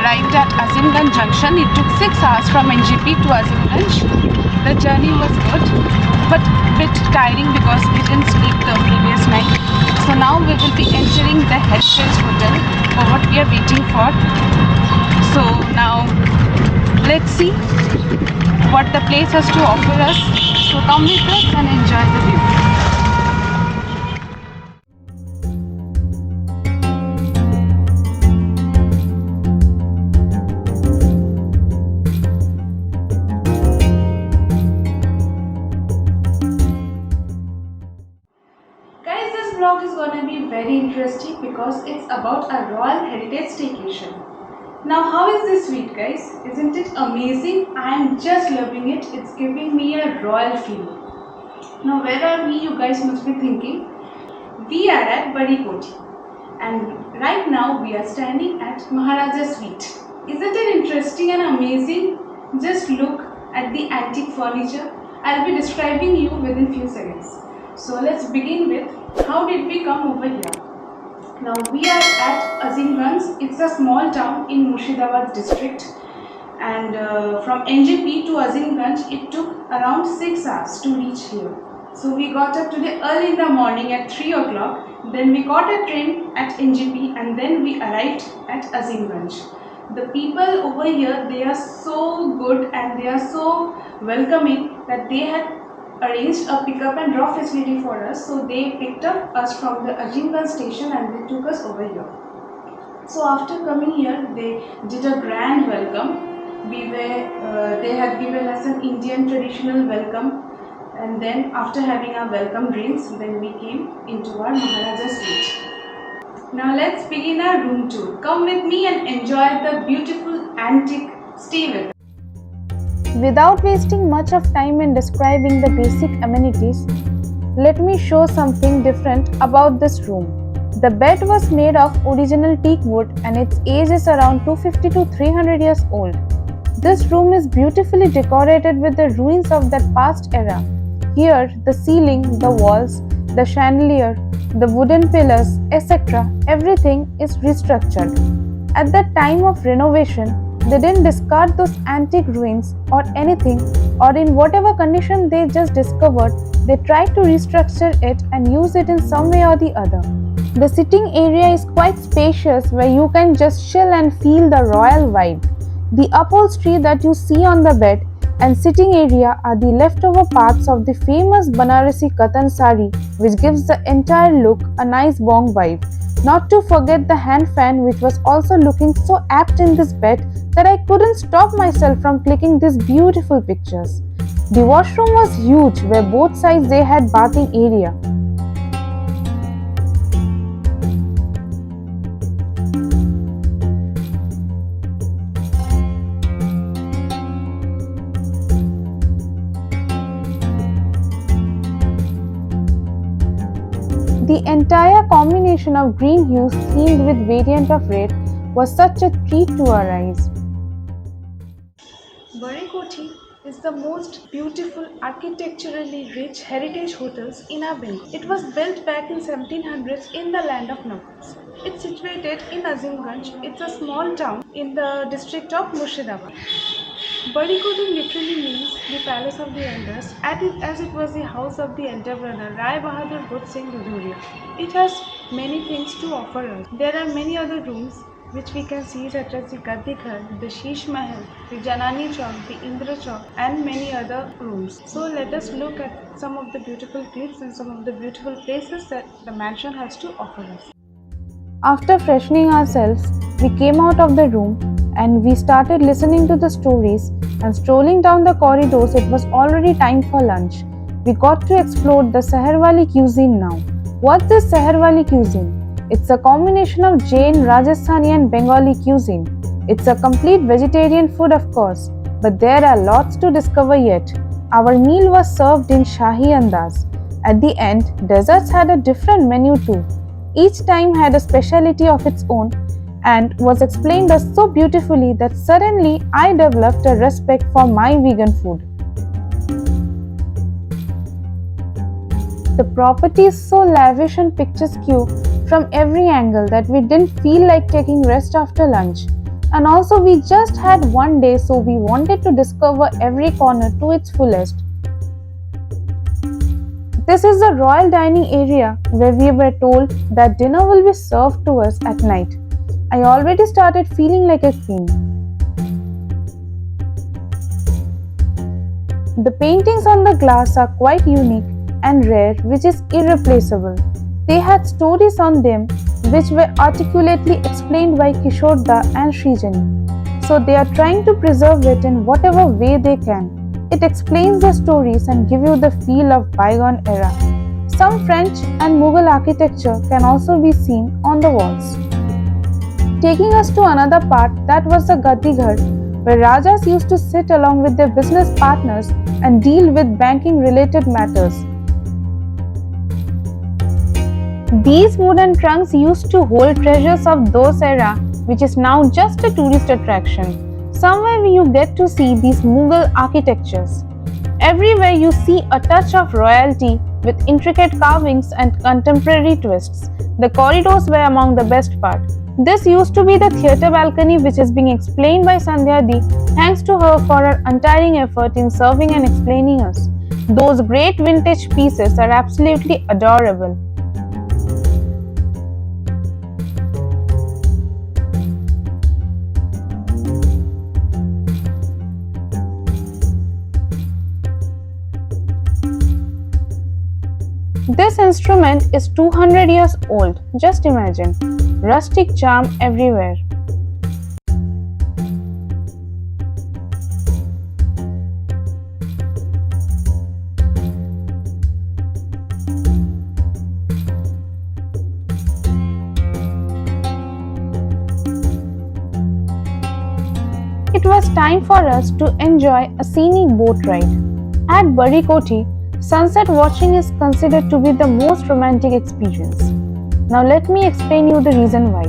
arrived at Azimganj junction. It took 6 hours from NGP to Azimganj. The journey was good, but a bit tiring because we didn't sleep the previous night. So now we will be entering the Heritage Hotel for what we are waiting for. So now let's see what the place has to offer us. So come with us and enjoy the view. Guys, this vlog is gonna be very interesting because it's about a royal heritage staycation. Now, how is this sweet, guys? Isn't it amazing? I am just loving it. It's giving me a royal feel. Now, where are we? You guys must be thinking. We are at Bari Kothi, and right now we are standing at Maharaja's suite. Isn't it interesting and amazing? Just look at the antique furniture. I'll be describing you within few seconds. So let's begin with how did we come over here? Now we are at Azimganj. It's a small town in Murshidabad district, and from NGP to Azimganj it took around 6 hours to reach here. So we got up today early in the morning at 3 o'clock. Then we got a train at NGP and then we arrived at Azimganj. The people over here, they are so good and they are so welcoming that they had arranged a pick-up and drop facility for us. So they picked up us from the Azimganj station and they took us over here. So after coming here, they did a grand welcome. They had given us an Indian traditional welcome, and then after having our welcome drinks, then we came into our Maharaja suite. Now let's begin our room tour. Come with me and enjoy the beautiful antique. Stay with us. Without wasting much of time in describing the basic amenities, let me show something different about this room. The bed was made of original teak wood and its age is around 250 to 300 years old. This room is beautifully decorated with the ruins of that past era. Here, the ceiling, the walls, the chandelier, the wooden pillars, etc. everything is restructured. At the time of renovation, they didn't discard those antique ruins or anything, or in whatever condition they just discovered, they tried to restructure it and use it in some way or the other. The sitting area is quite spacious where you can just chill and feel the royal vibe. The upholstery that you see on the bed and sitting area are the leftover parts of the famous Banarasi Katan sari, which gives the entire look a nice bong vibe. Not to forget the hand fan, which was also looking so apt in this bed that I couldn't stop myself from clicking these beautiful pictures. The washroom was huge where both sides they had bathing area. The entire combination of green hues themed with variant of red was such a treat to our eyes. Bari Kothi is the most beautiful, architecturally rich heritage hotels in our Bengal. It was built back in 1700s in the land of Nawabs. It's situated in Azimganj. It's a small town in the district of Murshidabad. Bari Kothi literally means the palace of the elders, as it was the house of the elder brother Rai Bahadur Dudhoria. It has many things to offer us. There are many other rooms which we can see, such as the Gaddi Ghar, the Sheesh Mahal, the Janana Chowk, the Indra Chowk, and many other rooms. So let us look at some of the beautiful cliffs and some of the beautiful places that the mansion has to offer us. After freshening ourselves, we came out of the room and we started listening to the stories, and strolling down the corridors, it was already time for lunch. We got to explore the Sheherwali cuisine now. What's this Sheherwali cuisine? It's a combination of Jain, Rajasthani and Bengali cuisine. It's a complete vegetarian food, of course, but there are lots to discover yet. Our meal was served in Shahi Andaz. At the end, desserts had a different menu too. Each time had a speciality of its own and was explained us so beautifully that suddenly I developed a respect for my vegan food. The property is so lavish and picturesque from every angle that we didn't feel like taking rest after lunch. And also, we just had one day, so we wanted to discover every corner to its fullest. This is the royal dining area where we were told that dinner will be served to us at night. I already started feeling like a queen. The paintings on the glass are quite unique and rare, which is irreplaceable. They had stories on them which were articulately explained by Kishorda and Srijani. So they are trying to preserve it in whatever way they can. It explains the stories and give you the feel of bygone era. Some French and Mughal architecture can also be seen on the walls. Taking us to another part, that was the Gaddi Ghar, where Rajas used to sit along with their business partners and deal with banking related matters. These wooden trunks used to hold treasures of those era, which is now just a tourist attraction. Somewhere you get to see these Mughal architectures. Everywhere you see a touch of royalty with intricate carvings and contemporary twists. The corridors were among the best part. This used to be the theatre balcony which is being explained by Sandhya Di, thanks to her for her untiring effort in serving and explaining us. Those great vintage pieces are absolutely adorable. This instrument is 200 years old, just imagine. Rustic charm everywhere. It was time for us to enjoy a scenic boat ride. At Bari Kothi, sunset watching is considered to be the most romantic experience. Now let me explain you the reason why.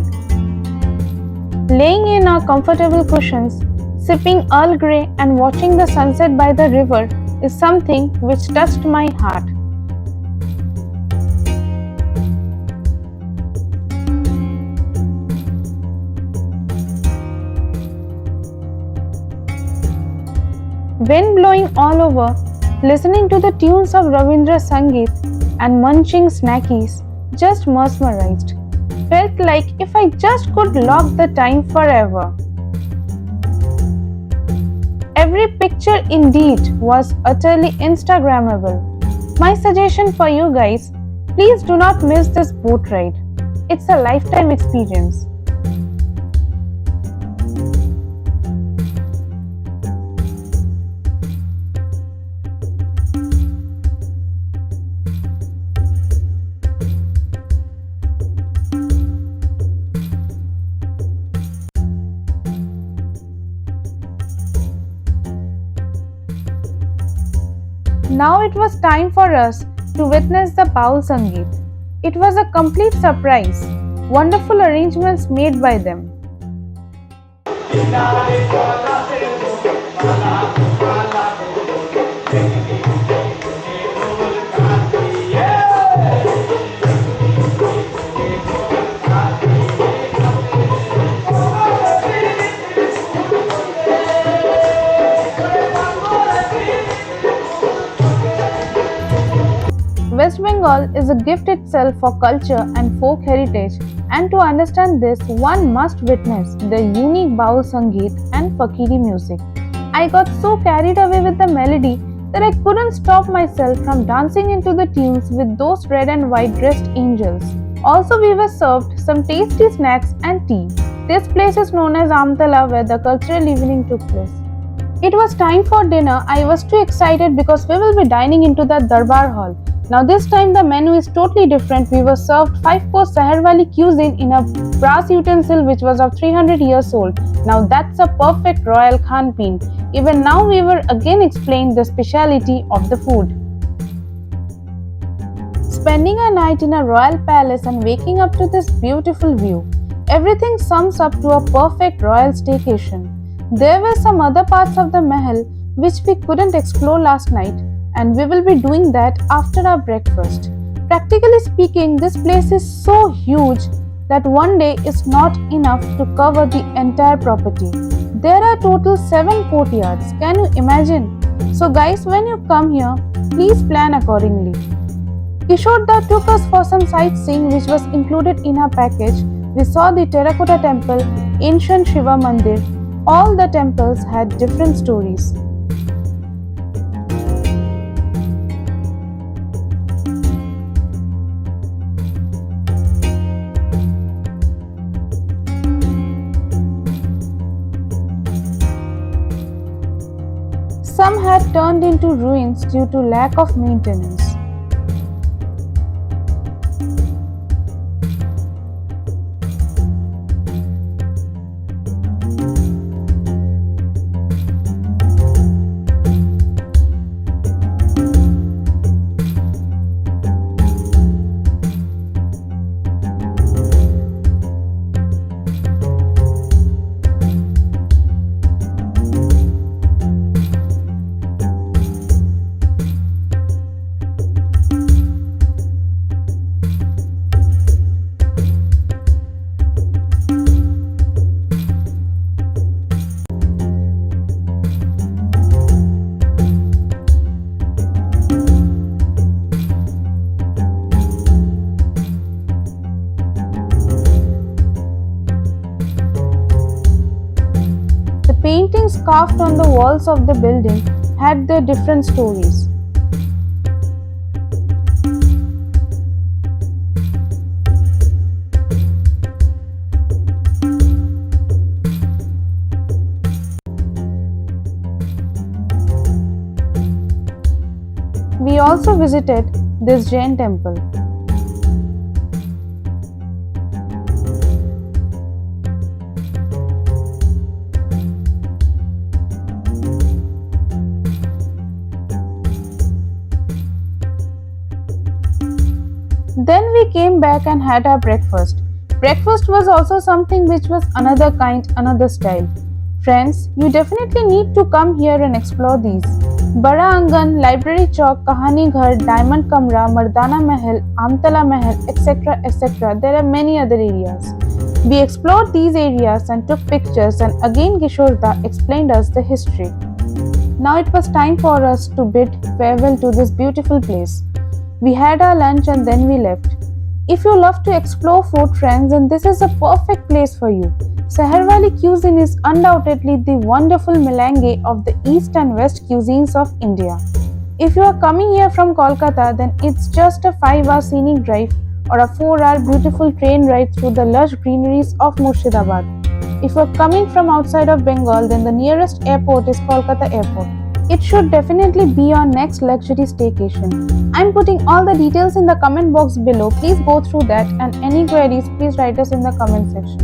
Laying in our comfortable cushions, sipping Earl Grey and watching the sunset by the river is something which touched my heart. Wind blowing all over, listening to the tunes of Ravindra Sangeet and munching snackies just mesmerized. Felt like if I just could lock the time forever. Every picture indeed was utterly Instagrammable. My suggestion for you guys, please do not miss this boat ride. It's a lifetime experience. Now it was time for us to witness the Baul Sangeet. It was a complete surprise. Wonderful arrangements made by them. West Bengal is a gift itself for culture and folk heritage, and to understand this, one must witness the unique Baul Sangeet and Fakiri music. I got so carried away with the melody that I couldn't stop myself from dancing into the tunes with those red and white dressed angels. Also, we were served some tasty snacks and tea. This place is known as Amtala, where the cultural evening took place. It was time for dinner. I was too excited because we will be dining into the Durbar Hall. Now this time the menu is totally different. We were served 5-course Sheherwali cuisine in a brass utensil which was of 300 years old. Now that's a perfect royal khan-peen. Even now we were again explained the speciality of the food. Spending a night in a royal palace and waking up to this beautiful view. Everything sums up to a perfect royal staycation. There were some other parts of the Mahal which we couldn't explore last night, and we will be doing that after our breakfast. Practically speaking, this place is so huge that one day is not enough to cover the entire property. There are total 7 courtyards. Can you imagine? So guys, when you come here, please plan accordingly. Kishore took us for some sightseeing which was included in our package. We saw the Terracotta Temple, ancient Shiva Mandir. All the temples had different stories. Some had turned into ruins due to lack of maintenance. Paintings carved on the walls of the building had their different stories. We also visited this Jain temple. Then we came back and had our breakfast. Breakfast was also something which was another kind, another style. Friends, you definitely need to come here and explore these. Bada Angan, Library Chowk, Kahani Ghar, Diamond Kamra, Mardana Mahal, Amtala Mahal, etc. etc. There are many other areas. We explored these areas and took pictures, and again Kishore explained us the history. Now it was time for us to bid farewell to this beautiful place. We had our lunch and then we left. If you love to explore food, friends, then this is a perfect place for you. Sheherwali cuisine is undoubtedly the wonderful melange of the east and west cuisines of India. If you are coming here from Kolkata, then it's just a 5-hour scenic drive or a 4-hour beautiful train ride through the lush greeneries of Murshidabad. If you are coming from outside of Bengal, then the nearest airport is Kolkata Airport. It should definitely be your next luxury staycation. I'm putting all the details in the comment box below. Please go through that, and any queries, please write us in the comment section.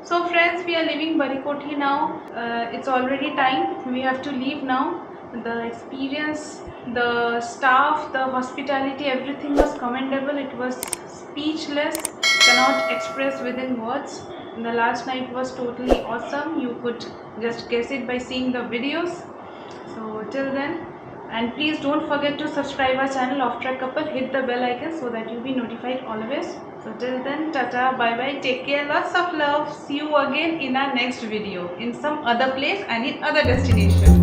So friends, we are leaving Bari Kothi now. It's already time. We have to leave now. The experience, the staff, the hospitality, everything was commendable. It was speechless, cannot express within words. And the last night was totally awesome. You could just guess it by seeing the videos. So till then, and please don't forget to subscribe our channel Off Track Couple. Hit the bell icon so that you'll be notified always. So till then, tata, bye bye, take care, lots of love. See you again in our next video in some other place and in other destination.